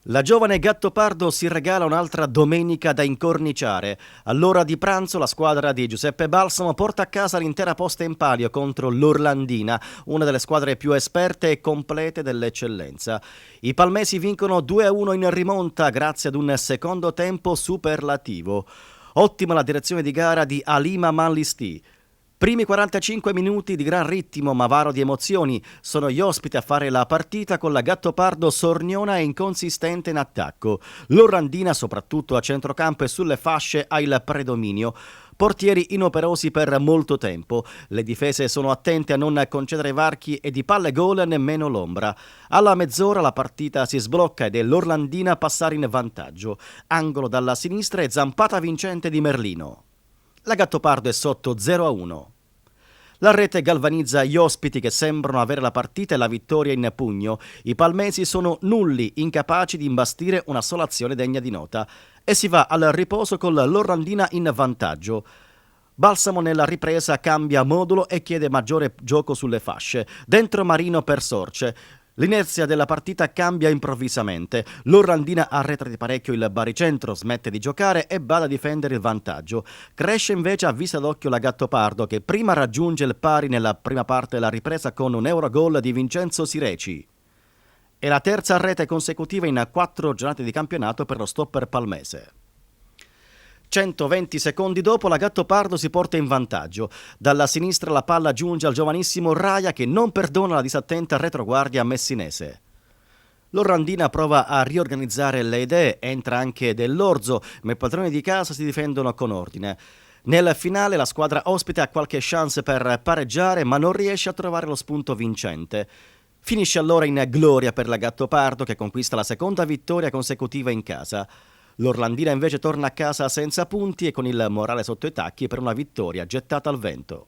La giovane Gattopardo si regala un'altra domenica da incorniciare. All'ora di pranzo la squadra di Giuseppe Balsamo porta a casa l'intera posta in palio contro l'Orlandina, una delle squadre più esperte e complete dell'eccellenza. I palmesi vincono 2-1 in rimonta grazie ad un secondo tempo superlativo. Ottima la direzione di gara di Alima Manlisti. Primi 45 minuti di gran ritmo ma varo di emozioni. Sono gli ospiti a fare la partita con la Gattopardo sorniona e inconsistente in attacco. L'Orlandina, soprattutto a centrocampo e sulle fasce, ha il predominio. Portieri inoperosi per molto tempo. Le difese sono attente a non concedere varchi e di palle gol nemmeno l'ombra. Alla mezz'ora la partita si sblocca ed è l'Orlandina a passare in vantaggio. Angolo dalla sinistra e zampata vincente di Merlino. La Gattopardo è sotto 0-1. La rete galvanizza gli ospiti che sembrano avere la partita e la vittoria in pugno. I palmesi sono nulli, incapaci di imbastire una sola azione degna di nota. E si va al riposo con l'Orlandina in vantaggio. Balsamo nella ripresa cambia modulo e chiede maggiore gioco sulle fasce. Dentro Marino per Sorce. L'inerzia della partita cambia improvvisamente. L'Orlandina arretra di parecchio il baricentro, smette di giocare e va a difendere il vantaggio. Cresce invece a vista d'occhio la Gattopardo che prima raggiunge il pari nella prima parte della ripresa con un Eurogol di Vincenzo Sireci. È la terza rete consecutiva in 4 giornate di campionato per lo stopper palmese. 120 secondi dopo la Gattopardo si porta in vantaggio. Dalla sinistra la palla giunge al giovanissimo Raia che non perdona la disattenta retroguardia messinese. L'Orlandina prova a riorganizzare le idee, entra anche Dell'Orzo, ma i padroni di casa si difendono con ordine. Nel finale la squadra ospite ha qualche chance per pareggiare ma non riesce a trovare lo spunto vincente. Finisce allora in gloria per la Gattopardo che conquista la seconda vittoria consecutiva in casa. L'Orlandina invece torna a casa senza punti e con il morale sotto i tacchi per una vittoria gettata al vento.